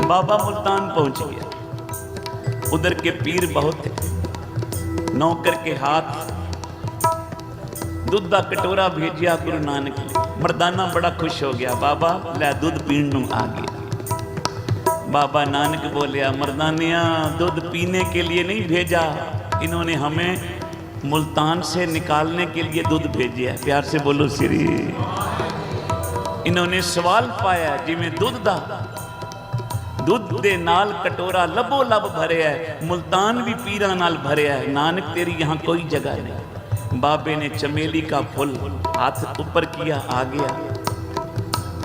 बाबा मुल्तान पहुंच गया। उधर के पीर बहुत थे। नौकर के हाथ दूध का कटोरा भेजिया गुरु नानक ने। मर्दाना बड़ा खुश हो गया, बाबा लै दूध पीण नूं आ गया। बाबा नानक बोलिया, मर्दानिया दूध पीने के लिए नहीं भेजा, इन्होंने हमें मुल्तान से निकालने के लिए दूध भेजा है। प्यार से बोलो श्री। इन्होंने सवाल पाया जिमें दूध दा दुध दे नाल कटोरा लबो लब भरे है, मुल्तान भी पीरा नाल भरे है। नानक तेरी यहाँ कोई जगह नहीं। बाबे ने चमेली का फूल हाथ ऊपर किया, आ गया,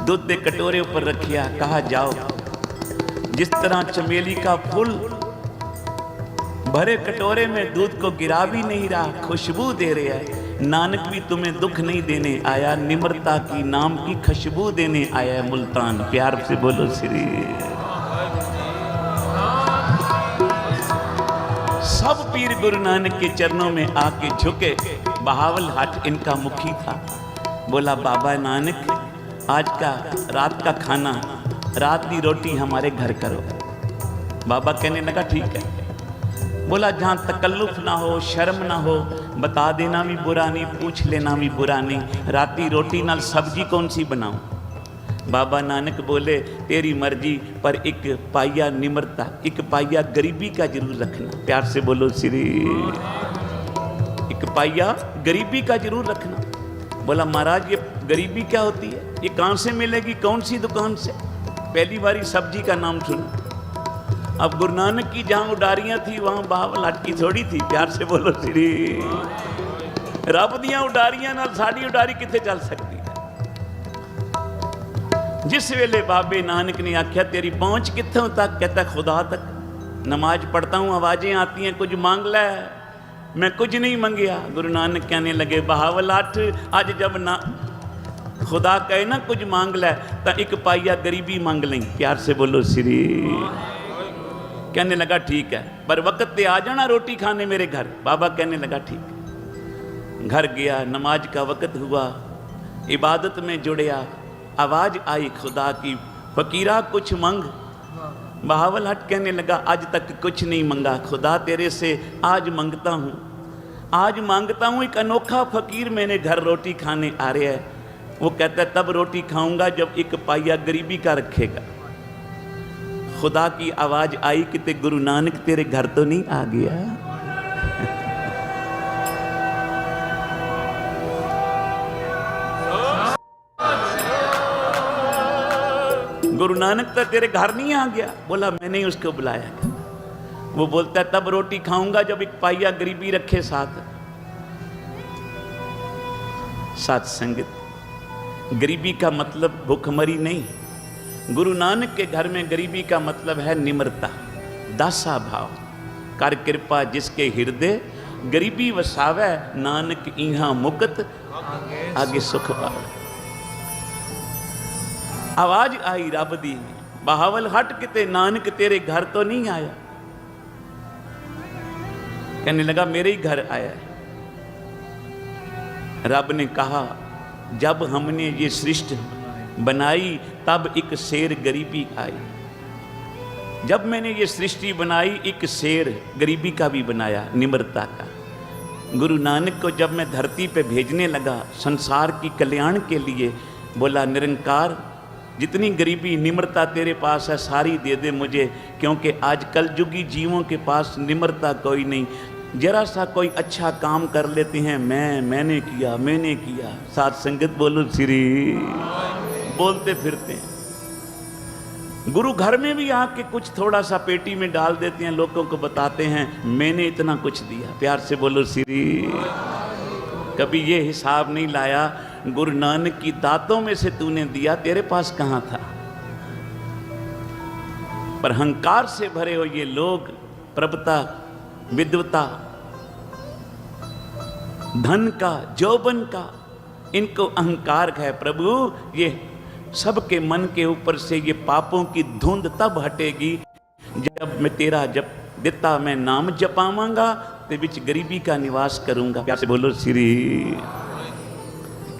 दूध दे कटोरे ऊपर रखिया, कहा जाओ। जिस तरह चमेली का फूल भरे कटोरे में दूध को गिरा भी नहीं रहा, खुशबू दे रहा है, नानक भी तुम्हें दुख नहीं देने आया, निम्रता की नाम की खुशबू देने आया है मुल्तान। प्यार से बोलो श्री। सब पीर गुरु नानक के चरणों में आके झुके। बहावल हाट इनका मुखी था। बोला, बाबा नानक आज का रात का खाना, रात की रोटी हमारे घर करो। बाबा कहने लगा ठीक है। बोला, जहाँ तकल्लुफ ना हो, शर्म ना हो, बता देना भी बुरा नहीं, पूछ लेना भी बुरा नहीं, राती रोटी नाल सब्जी कौन सी बनाऊं? बाबा नानक बोले, तेरी मर्जी, पर एक पाइया निम्रता, एक पाइया गरीबी का जरूर रखना। प्यार से बोलो श्री। एक पाइया गरीबी का जरूर रखना। बोला, महाराज ये गरीबी क्या होती है? ये कहाँ से मिलेगी, कौन सी दुकान से? पहली बारी सब्जी का नाम सुना। अब गुरु नानक की जहाँ उडारियाँ थी वहाँ बहावल हाट की थोड़ी थी। प्यार से बोलो श्री। रब दियाँ उडारियाँ नाल साड़ी उडारी कितने चल सकती है? जिस वेले बाबे नानक ने आख्या तेरी पहुँच कितों तक? कहता खुदा तक। नमाज पढ़ता हूँ, आवाज़ें आती हैं, कुछ मांग लै। मैं कुछ नहीं मंगिया। गुरु नानक कहने लगे, बहावल हाट आज जब ना खुदा कहे ना कुछ मांग लै, तो एक पाइया गरीबी मांग लें। प्यार से बोलो श्री। कहने लगा ठीक है, पर वक्त पे आ जाना रोटी खाने मेरे घर। बाबा कहने लगा ठीक। घर गया, नमाज का वक्त हुआ, इबादत में जुड़िया, आवाज आई खुदा की, फकीरा कुछ मंग। बहावल हट कहने लगा, आज तक कुछ नहीं मंगा खुदा तेरे से, आज मंगता हूँ, आज मांगता हूँ। एक अनोखा फकीर मेरे घर रोटी खाने आ रहा है। वो कहता है तब रोटी खाऊंगा जब एक पाइया गरीबी का रखेगा। खुदा की आवाज आई कि ते गुरु नानक तेरे घर तो नहीं आ गया? गुरु नानक तो तेरे घर नहीं आ गया? बोला मैंने ही उसको बुलाया। वो बोलता है तब रोटी खाऊंगा जब एक पाइया गरीबी रखे साथ। साथ संगत, गरीबी का मतलब भूखमरी नहीं। गुरु नानक के घर में गरीबी का मतलब है निम्रता, दासा भाव। कर कृपा जिसके हृदय गरीबी वसावे, नानक इहाँ मुकत आगे सुख पावे। आवाज आई रब दी, बहावल हट किते नानक तेरे घर तो नहीं आया? कहने लगा मेरे ही घर आया है। रब ने कहा जब हमने ये सृष्टि बनाई तब एक शेर गरीबी आई। जब मैंने ये सृष्टि बनाई एक शेर गरीबी का भी बनाया, निम्रता का। गुरु नानक को जब मैं धरती पे भेजने लगा संसार की कल्याण के लिए, बोला निरंकार जितनी गरीबी निम्रता तेरे पास है सारी दे दे मुझे, क्योंकि आज कल युगी जीवों के पास निम्रता कोई नहीं। जरा सा कोई अच्छा काम कर लेते हैं, मैंने किया। साथ संगत बोलो श्री, बोलते फिरते हैं। गुरु घर में भी आके कुछ थोड़ा सा पेटी में डाल देते हैं, लोगों को बताते हैं मैंने इतना कुछ दिया। प्यार से बोलो श्री। कभी ये हिसाब नहीं लाया गुरु नानक की दातों में से तूने दिया, तेरे पास कहाँ था? पर अहंकार से भरे हो ये लोग, प्रभुता, विद्वता, धन का, जौबन का, इनको अहंकार है। प्रभु ये सबके मन के ऊपर से ये पापों की धुंध तब हटेगी जब मैं तेरा जप दिता मैं नाम जपावांगा, ते बिच गरीबी का निवास करूंगा। प्यार से बोलो श्री।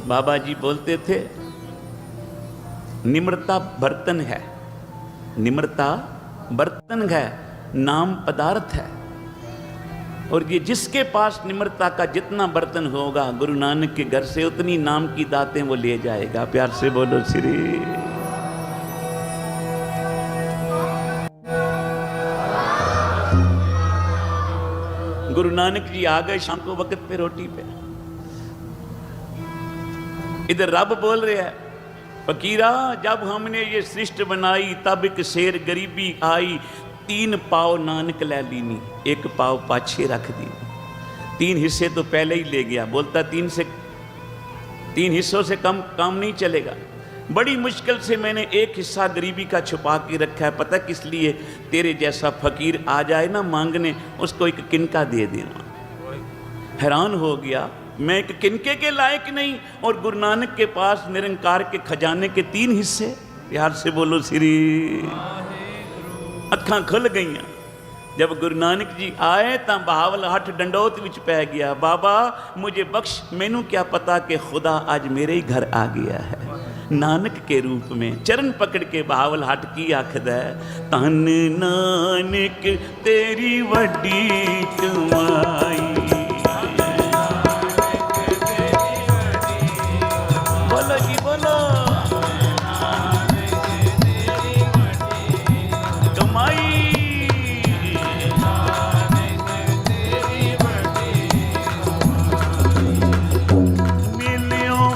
बाबा जी बोलते थे निम्रता बर्तन है, निम्रता बर्तन है, नाम पदार्थ है। और ये जिसके पास निम्रता का जितना बर्तन होगा, गुरु नानक के घर से उतनी नाम की दातें वो ले जाएगा। प्यार से बोलो श्री। गुरु नानक जी आ गए शाम को वक्त पे रोटी पे। इधर रब बोल रहा है, फकीरा जब हमने ये सृष्टि बनाई तब एक शेर गरीबी आई, 3 पाव नानक ले लीनी, 1 पाव पाछे रख दी। 3 हिस्से तो पहले ही ले गया। बोलता 3 हिस्सों से कम काम नहीं चलेगा। बड़ी मुश्किल से मैंने 1 हिस्सा गरीबी का छुपा के रखा है। पता किस लिए? तेरे जैसा फकीर आ जाए ना मांगने, उसको एक किनका दे देना। हैरान हो गया, मैं एक किनके के लायक नहीं, और गुरु नानक के पास निरंकार के खजाने के 3 हिस्से। प्यार से बोलो श्री। अखां खुल गई। जब गुरु नानक जी आए तो बहावल हठ डंडोत विच पै गया। बाबा मुझे बख्श, मैनू क्या पता कि खुदा आज मेरे ही घर आ गया है नानक के रूप में। चरण पकड़ के बहावल हट की आखद है, तन नानक तेरी वड्डी कमाई। बोलो जी बोलो।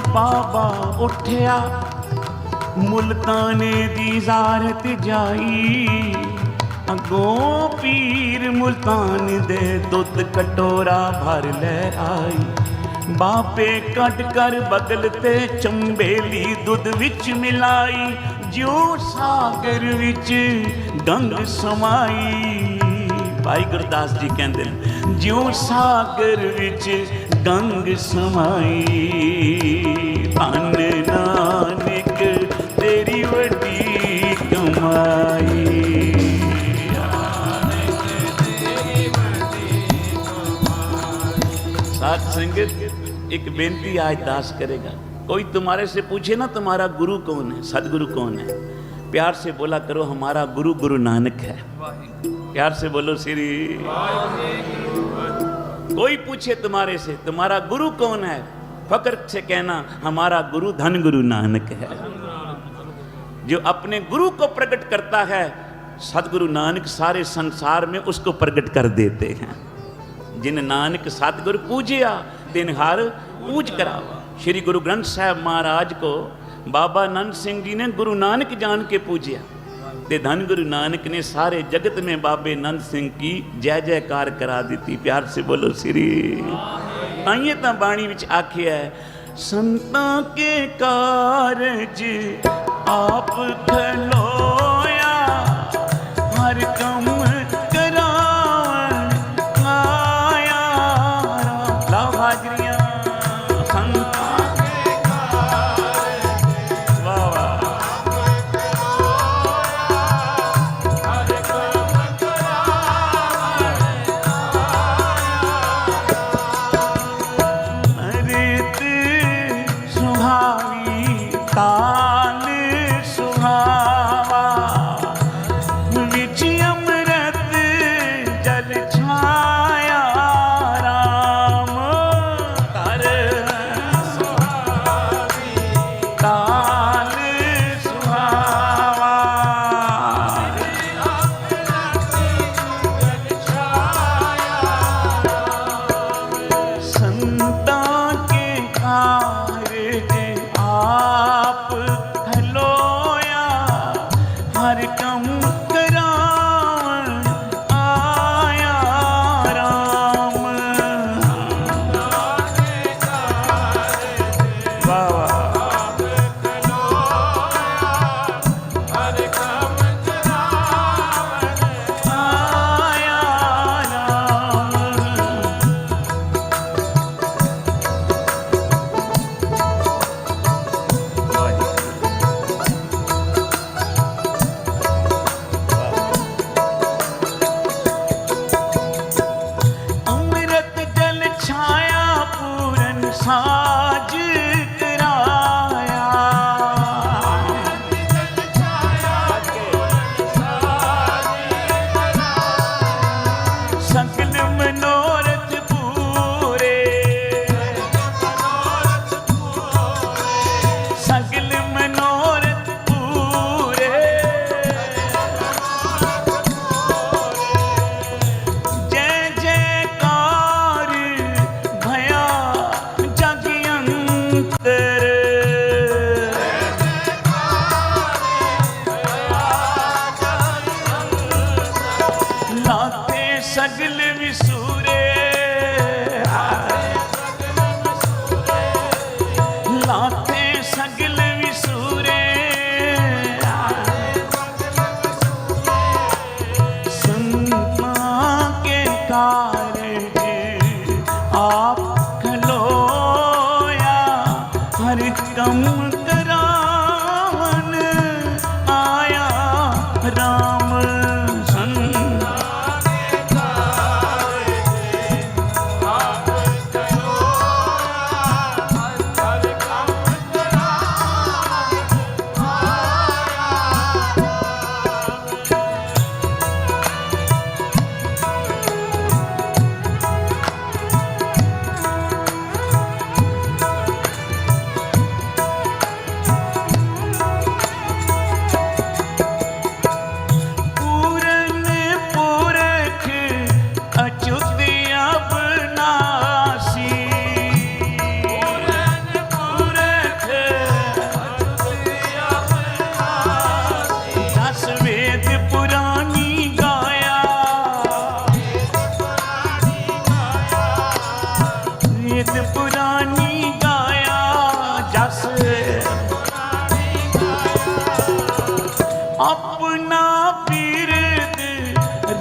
बाबा उठिया मुल्ताने दी ज़ारत जाई, अगों पीर मुल्तान दे दुध कटोरा भर ले आई। बापे कट कर बगल ते चंबेली दुध विच मिलाई, जो सागर विच गंग समाई। भाई गुरदास जी कहते हैं, जो सागर विच गंग समाई। धन नानक तेरी वड्डी कमाई। साथ संगत एक बेनती आज दास करेगा। कोई तुम्हारे से पूछे ना तुम्हारा गुरु कौन है, सदगुरु कौन है, प्यार से बोला करो हमारा गुरु गुरु नानक है। प्यार से बोलो श्री। कोई पूछे तुम्हारे से तुम्हारा गुरु कौन है, फक्र से कहना हमारा गुरु धन गुरु नानक है। जो अपने गुरु को प्रकट करता है, सदगुरु नानक सारे संसार में उसको प्रकट कर देते हैं। जिन नानक सतगुरु पूजिया तिन हर पूज करावा। श्री गुरु ग्रंथ साहब महाराज को बाबा नंद सिंह जी ने गुरु नानक जान के पूजिया, ते धन गुरु नानक ने सारे जगत में बाबे नंद सिंह की जय जयकार करा दी। प्यार से बोलो श्री। आइए तो बाणी विच आखिया है, संतां के कारज आप खलोया, हर कम करावन आया। लाओ हाजरियां। संतां के कारज, वाह वाह। हर कम करावन सुहावी ताल सुहावा, विच अमृत जल छाया राम। कर सुहावी ताल सुहावा, जल छाया। संतां के कारज आप खलोया, हर कम करावन आया राम। वाह वाह। हर कम करावन आया राम।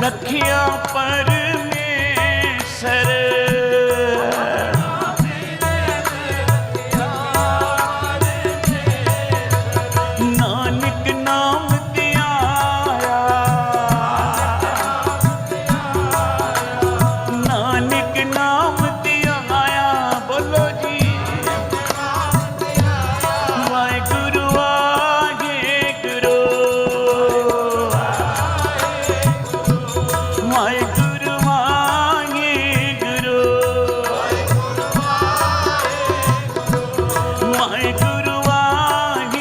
रखिया परमेसर। नानक नाम त्याया, नानक नाम त्याया, बोलो जी वाहेगुरु वाहेगुरु, वाहेगुरु वाहेगुरु, वाहेगुरु वाहेगुरु।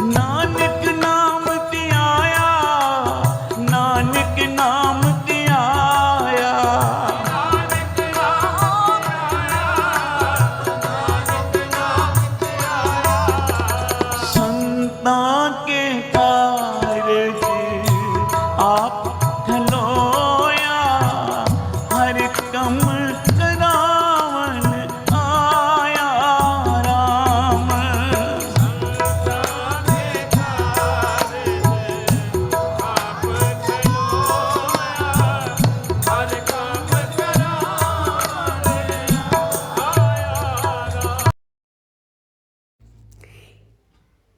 नानक नाम त्याया, नानक नाम त्याया, संतां के कारज आप खलोया, हर कम करावन आया राम।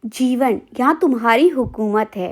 जीवन यहाँ तुम्हारी हुकूमत है,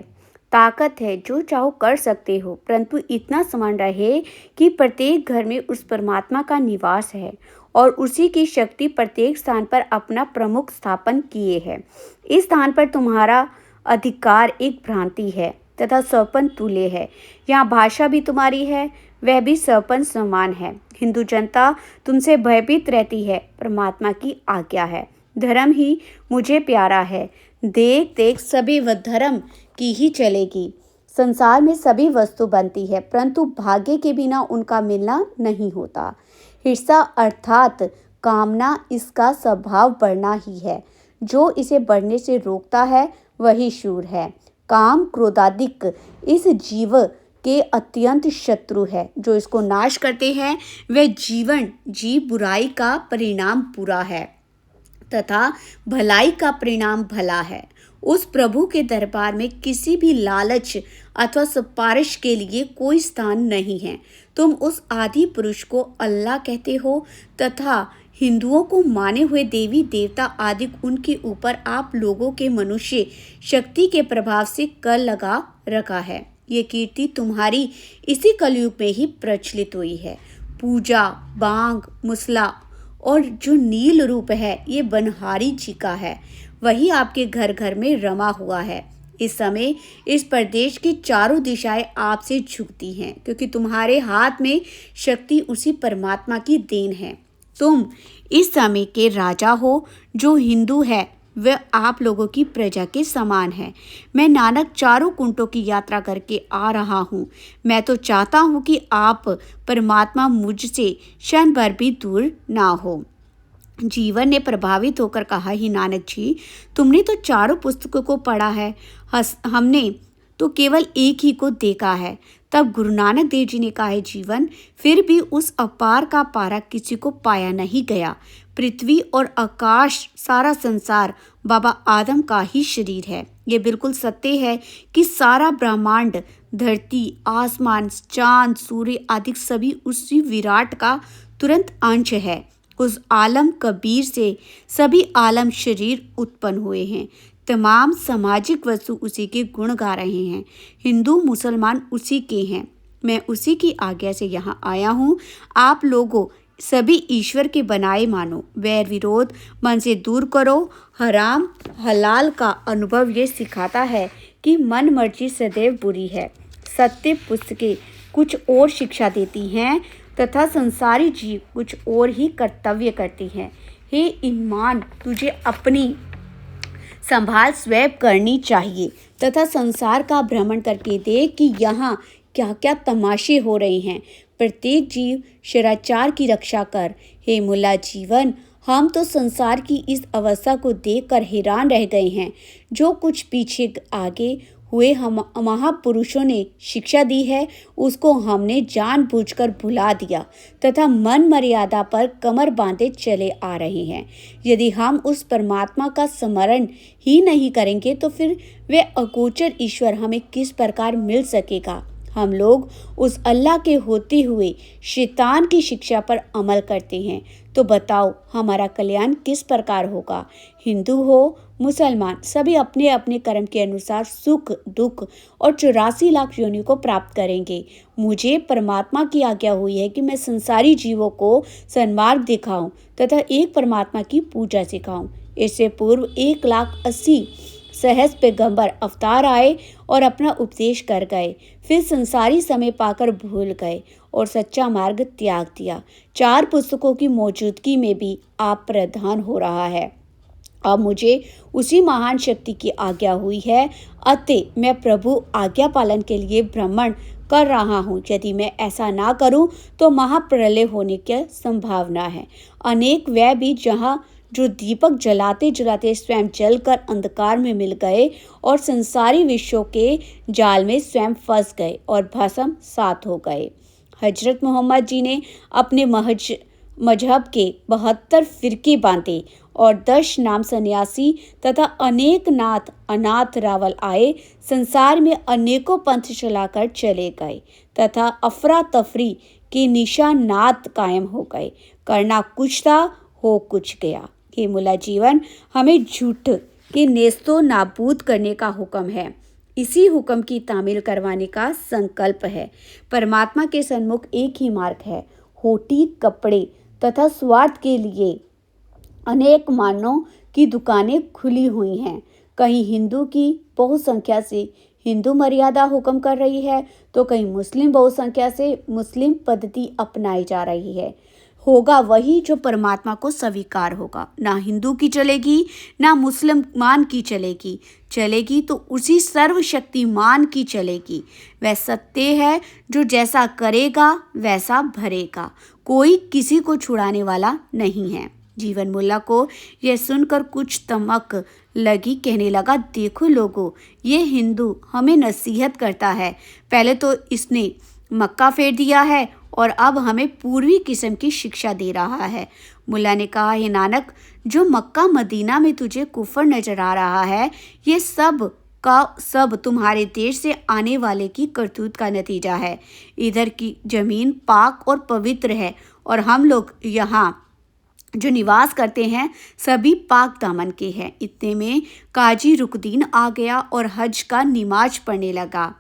ताकत है, जो चाहो कर सकते हो, परंतु इतना स्मरण रहे कि प्रत्येक घर में उस परमात्मा का निवास है और उसी की शक्ति प्रत्येक स्थान पर अपना प्रमुख स्थापन किए है। इस स्थान पर तुम्हारा अधिकार एक भ्रांति है तथा स्वपन तुल्य है। यहाँ भाषा भी तुम्हारी है, वह भी स्वपन समान है। हिंदू जनता तुमसे भयभीत रहती है, परमात्मा की आज्ञा है। धर्म ही मुझे प्यारा है, देख देख सभी वह धर्म की ही चलेगी। संसार में सभी वस्तु बनती है, परंतु भाग्य के बिना उनका मिलना नहीं होता। हिस्सा अर्थात कामना इसका स्वभाव बढ़ना ही है। जो इसे बढ़ने से रोकता है वही शूर है। काम क्रोधादिक इस जीव के अत्यंत शत्रु है। जो इसको नाश करते हैं वह जीव बुराई का परिणाम बुरा है तथा भलाई का परिणाम भला है। उस प्रभु के दरबार में किसी भी लालच अथवा सिफारिश के लिए कोई स्थान नहीं है। तुम उस आदि पुरुष को अल्लाह कहते हो तथा हिंदुओं को माने हुए देवी देवता आदि उनके ऊपर आप लोगों के मनुष्य शक्ति के प्रभाव से कर लगा रखा है। ये कीर्ति तुम्हारी इसी कलयुग में ही प्रचलित हुई है। पूजा बांग मुसला और जो नील रूप है ये बनहारी जी का है, वही आपके घर घर में रमा हुआ है। इस समय इस प्रदेश की चारों दिशाएं आपसे झुकती हैं, क्योंकि तुम्हारे हाथ में शक्ति उसी परमात्मा की देन है। तुम इस समय के राजा हो। जो हिंदू है वह आप लोगों की प्रजा के समान है। मैं नानक चारों कुंटों की यात्रा करके आ रहा हूँ। मैं तो चाहता हूँ कि आप परमात्मा मुझसे क्षण भर भी दूर ना हो। जीवन ने प्रभावित होकर कहा, ही नानक जी, तुमने तो चारों पुस्तकों को पढ़ा है, हमने तो केवल एक ही को देखा है। तब गुरु नानक देव जी ने कहा, है जीवन, फिर भी उस अपार का पारा किसी को पाया नहीं गया। पृथ्वी और आकाश सारा संसार बाबा आदम का ही शरीर है। ये बिल्कुल सत्य है कि सारा ब्रह्मांड, धरती, आसमान, चांद, सूर्य आदि सभी उसी विराट का तुरंत अंश है। उस आलम कबीर से सभी आलम शरीर उत्पन्न हुए हैं। तमाम सामाजिक वस्तु उसी के गुण गा रहे हैं। हिंदू मुसलमान उसी के हैं। मैं उसी की आज्ञा से यहाँ आया हूँ। आप लोगों सभी ईश्वर के बनाए मानो। वैर विरोध मन से दूर करो। हराम हलाल का अनुभव ये सिखाता है कि मन मर्जी सदैव बुरी है। सत्य पुस्तकें कुछ और शिक्षा देती हैं तथा संसारी जीव कुछ और ही कर्तव्य करती हैं। हे ईमान, तुझे अपनी संभाल स्वयं करनी चाहिए तथा संसार का भ्रमण करके देख कि यहाँ क्या क्या तमाशे हो रहे हैं। प्रत्येक जीव शिष्टाचार की रक्षा कर। हे मुल्ला जीवन, हम तो संसार की इस अवस्था को देखकर हैरान रह गए हैं। जो कुछ पीछे आगे हुए हम महापुरुषों ने शिक्षा दी है, उसको हमने जानबूझकर भुला दिया तथा मन मर्यादा पर कमर बांधे चले आ रहे हैं। यदि हम उस परमात्मा का स्मरण ही नहीं करेंगे तो फिर वे अगोचर ईश्वर हमें किस प्रकार मिल सकेगा। हम लोग उस अल्लाह के होते हुए शैतान की शिक्षा पर अमल करते हैं, तो बताओ हमारा कल्याण किस प्रकार होगा। हिंदू हो मुसलमान, सभी अपने अपने कर्म के अनुसार सुख दुख और 84 लाख योनियों को प्राप्त करेंगे। मुझे परमात्मा की आज्ञा हुई है कि मैं संसारी जीवों को सन्मार्ग दिखाऊं तथा एक परमात्मा की पूजा सिखाऊं। इससे पूर्व 1,80,000 सहस्त्र पैगंबर अवतार आए और अपना उपदेश कर गए, फिर संसारी समय पाकर भूल गए और सच्चा मार्ग त्याग दिया। 4 पुस्तकों की मौजूदगी में भी आप प्रधान हो रहा है। अब मुझे उसी महान शक्ति की आज्ञा हुई है, अतः मैं प्रभु आज्ञा पालन के लिए भ्रमण कर रहा हूँ। यदि मैं ऐसा ना करूँ तो महाप्रलय होने की संभावना है। अनेक वह भी जहाँ जो दीपक जलाते जलाते स्वयं जलकर अंधकार में मिल गए और संसारी विश्वों के जाल में स्वयं फंस गए और भस्म सात हो गए। हजरत मोहम्मद जी ने अपने मजहब के 72 फिरके बांधे और 10 नाम सन्यासी तथा अनेक नाथ अनाथ रावल आए। संसार में अनेकों पंथ चलाकर चले गए तथा अफरा तफरी के निशानात कायम हो गए। करना कुछ था, हो कुछ गया। ये मुला जीवन हमें झूठ के नेस्तो नाबूद करने का हुक्म है। इसी हुक्म की तामील करवाने का संकल्प है। परमात्मा के सन्मुख एक ही मार्ग है। होटी कपड़े तथा स्वार्थ के लिए अनेक मानों की दुकानें खुली हुई हैं। कहीं हिंदू की बहुसंख्या से हिंदू मर्यादा हुक्म कर रही है, तो कहीं मुस्लिम बहुसंख्या से मुस्लिम पद्धति अपनाई जा रही है। होगा वही जो परमात्मा को स्वीकार होगा। ना हिंदू की चलेगी, ना मुसलमान की चलेगी। चलेगी तो उसी सर्वशक्तिमान की चलेगी। वह सत्य है जो जैसा करेगा वैसा भरेगा। कोई किसी को छुड़ाने वाला नहीं है। जीवन मुल्ला को यह सुनकर कुछ तमक लगी। कहने लगा, देखो लोगों, ये हिंदू हमें नसीहत करता है। पहले तो इसने मक्का फेर दिया है और अब हमें पूर्वी किस्म की शिक्षा दे रहा है। मुल्ला ने कहा, हे नानक, जो मक्का मदीना में तुझे कुफर नजर आ रहा है, ये सब का सब तुम्हारे देश से आने वाले की करतूत का नतीजा है। इधर की जमीन पाक और पवित्र है और हम लोग यहाँ जो निवास करते हैं सभी पाक दामन के हैं। इतने में काजी रुकदीन आ गया और हज का नमाज पढ़ने लगा।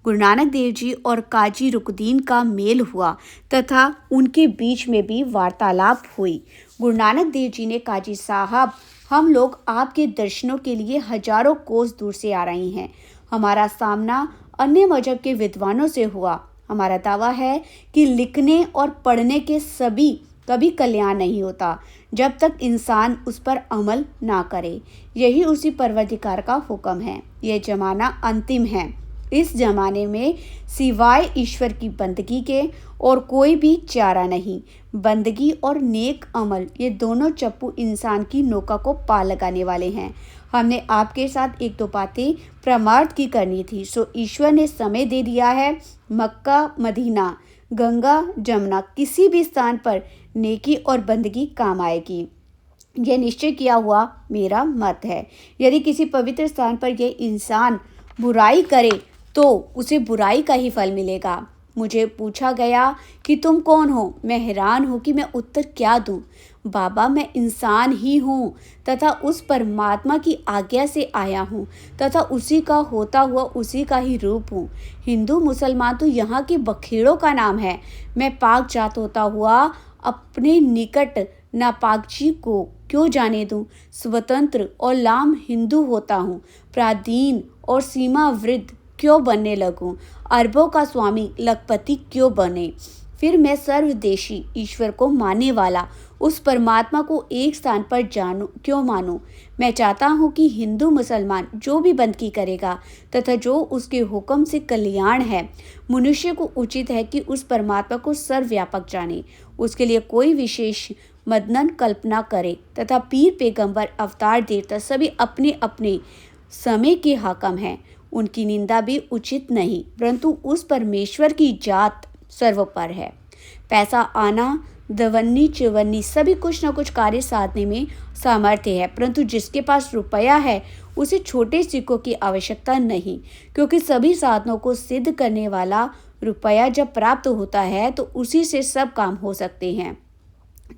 गुरु नानक देव जी और काजी रुकदीन का मेल हुआ तथा उनके बीच में भी वार्तालाप हुई। गुरु नानक देव जी ने, काजी साहब, हम लोग आपके दर्शनों के लिए हजारों कोस दूर से आ रहे हैं। हमारा सामना अन्य मजहब के विद्वानों से हुआ। हमारा दावा है कि लिखने और पढ़ने के सभी कभी कल्याण नहीं होता जब तक इंसान उस पर अमल ना करे। यही उसी परवरदिगार का हुक्म है। यह जमाना अंतिम है। इस जमाने में सिवाय ईश्वर की बंदगी के और कोई भी चारा नहीं। बंदगी और नेक अमल, ये दोनों चप्पू इंसान की नौका को पार लगाने वाले हैं। हमने आपके साथ एक दो बातें परमार्थ की करनी थी, सो ईश्वर ने समय दे दिया है। मक्का मदीना गंगा जमुना किसी भी स्थान पर नेकी और बंदगी काम आएगी। यह निश्चय किया हुआ मेरा मत है। यदि किसी पवित्र स्थान पर यह इंसान बुराई करे तो उसे बुराई का ही फल मिलेगा। मुझे पूछा गया कि तुम कौन हो। मैं हैरान हूँ कि मैं उत्तर क्या दूँ। बाबा, मैं इंसान ही हूँ तथा उस परमात्मा की आज्ञा से आया हूँ तथा उसी का होता हुआ उसी का ही रूप हूँ। हिंदू मुसलमान तो यहाँ के बखेड़ों का नाम है। मैं पाक जात होता हुआ अपने निकट नापाकजी को क्यों जाने दूँ। स्वतंत्र और लाम हिंदू होता हूँ। प्राधीन और सीमा वृद्ध क्यों बनने लगूं। अरबों का स्वामी लखपति क्यों बने। फिर मैं सर्वदेशी ईश्वर को मानने वाला उस परमात्मा को एक स्थान पर क्यों मानूं। मैं चाहता हूँ कि हिंदू मुसलमान जो भी बंदगी करेगा तथा जो उसके हुक्म से कल्याण है, मनुष्य को उचित है कि उस परमात्मा को सर्वव्यापक जाने, उसके लिए कोई विशेष मदनन कल्पना करे तथा पीर पैगंबर अवतार देवता सभी अपने अपने समय के हाकम हैं। उनकी निंदा भी उचित नहीं, परंतु उस परमेश्वर की जात सर्वोपर है। पैसा आना, दवन्नी चिवन्नी सभी कुछ न कुछ कार्य साधने में सामर्थ्य है, परंतु जिसके पास रुपया है उसे छोटे सिक्कों की आवश्यकता नहीं, क्योंकि सभी साधनों को सिद्ध करने वाला रुपया जब प्राप्त होता है तो उसी से सब काम हो सकते हैं।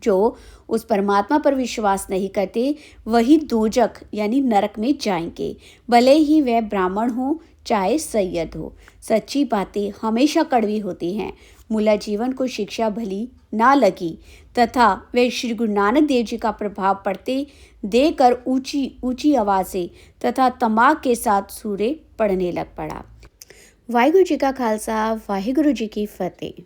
जो उस परमात्मा पर विश्वास नहीं करते वही दोजख यानी नरक में जाएंगे, भले ही वह ब्राह्मण हो चाहे सैयद हो। सच्ची बातें हमेशा कड़वी होती हैं। मुला जीवन को शिक्षा भली ना लगी तथा वे श्री गुरु नानक देव जी का प्रभाव पड़ते देकर ऊंची ऊंची आवाज से तथा तमाक के साथ सूरे पढ़ने लग पड़ा। वाहिगुरु जी का खालसा, वाहिगुरु जी की फतेह।